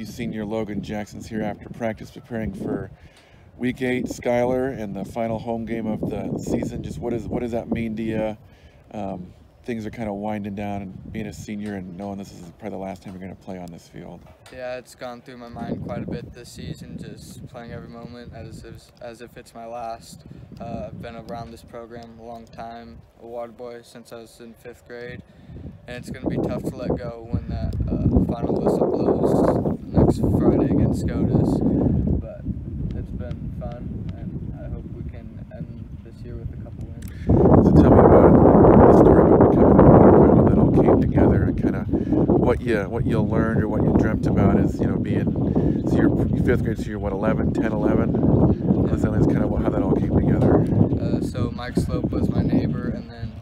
Lakeview senior Logan Jaixen's here after practice preparing for Week 8 Skylar and the final home game of the season. Just what does that mean to you? Things are kind of winding down, and being a senior and knowing this is probably the last time you're going to play on this field. Yeah, it's gone through my mind quite a bit this season, just playing every moment as if it's my last. I've been around this program a long time, a water boy since I was in 5th grade, and it's going to be tough to let go when that final whistle blows next Friday against SCOTUS. But it's been fun, and I hope we can end this year with a couple wins. So tell me about the story about becoming a water boy, how that all came together, and kind of what you learned or what you dreamt about as, you know, being, so you're 5th grade, so you're what, 11, 10, 11? That's kind of how that all came together. So Mike Slope was my neighbor, and then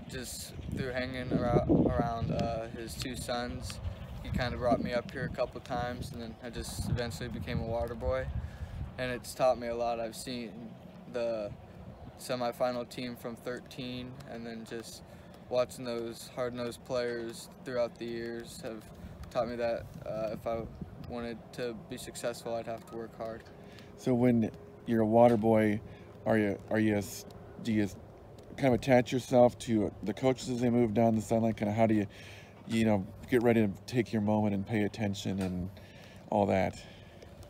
just through hanging around his 2 sons, he kind of brought me up here a couple times, and then I just eventually became a water boy, and it's taught me a lot. I've seen the semifinal team from 13, and then just watching those hard-nosed players throughout the years have taught me that if I wanted to be successful, I'd have to work hard. So when you're a water boy, do you kind of attach yourself to the coaches as they move down the sideline? Kind of how do you get ready to take your moment and pay attention and all that?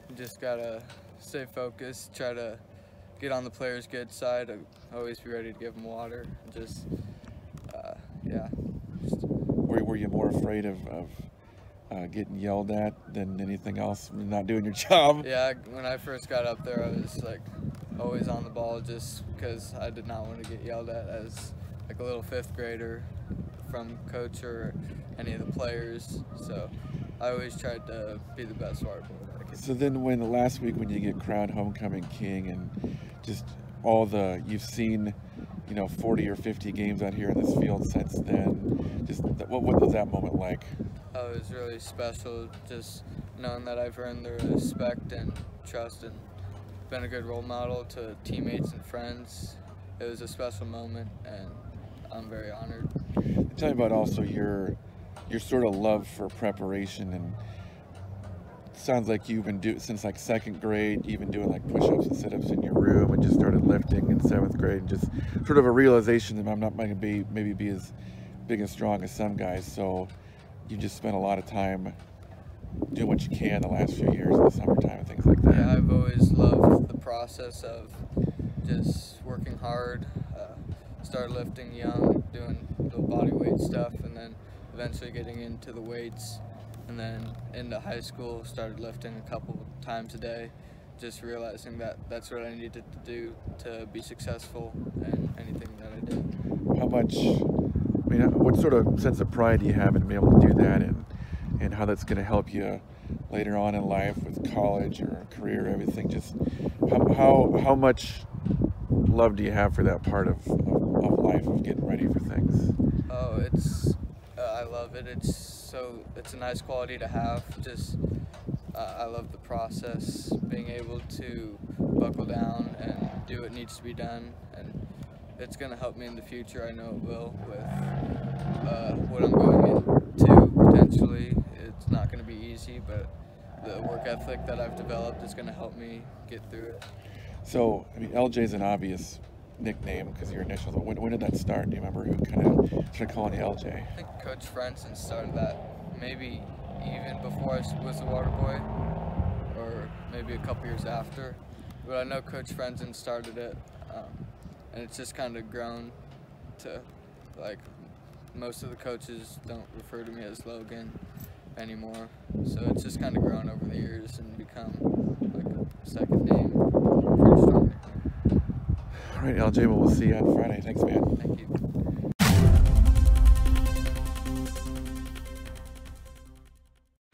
You just gotta stay focused, try to get on the player's good side, always be ready to give them water, and just yeah. Were you more afraid of getting yelled at than anything else, not doing your job? Yeah, when I first got up there, I was like always on the ball just because I did not want to get yelled at as like a little 5th grader from coach or any of the players. So I always tried to be the best water boy that I could. So then last week when you get crowned homecoming king and just you've seen, 40 or 50 games out here in this field since then, just what was that moment like? Oh, it was really special, just knowing that I've earned their respect and trust and been a good role model to teammates and friends. It was a special moment, and I'm very honored. Tell me about also your sort of love for preparation, and it sounds like you've been doing since like 2nd grade. You've been doing like push-ups and sit-ups in your room, and just started lifting in 7th grade, and just sort of a realization that I'm not going to maybe be as big and strong as some guys. So you just spent a lot of time doing what you can the last few years in the summertime and things like that. Yeah, I've always loved the process of just working hard. Started lifting young, doing the body weight stuff, and then eventually getting into the weights, and then into high school started lifting a couple times a day, just realizing that that's what I needed to do to be successful in anything that I did. What sort of sense of pride do you have in being able to do that, and how that's going to help you later on in life with college or career, everything? Just how much love do you have for that part of life, of getting ready for things? Oh, I love it. It's a nice quality to have. Just I love the process, being able to buckle down and do what needs to be done, and it's going to help me in the future. I know it will with what I'm going into potentially. It's not going to be easy, but the work ethic that I've developed is going to help me get through it. So, LJ is an obvious nickname because your initials. When did that start? Do you remember who kind of started calling you LJ? I think Coach Frenson started that maybe even before I was a water boy, or maybe a couple years after. But I know Coach Frenson started it, and it's just kind of grown to, like, most of the coaches don't refer to me as Logan anymore. So it's just kind of grown over the years and become like a second name, pretty strong nickname. All right, LJ, well, we'll see you on Friday. Thanks, man. Thank you.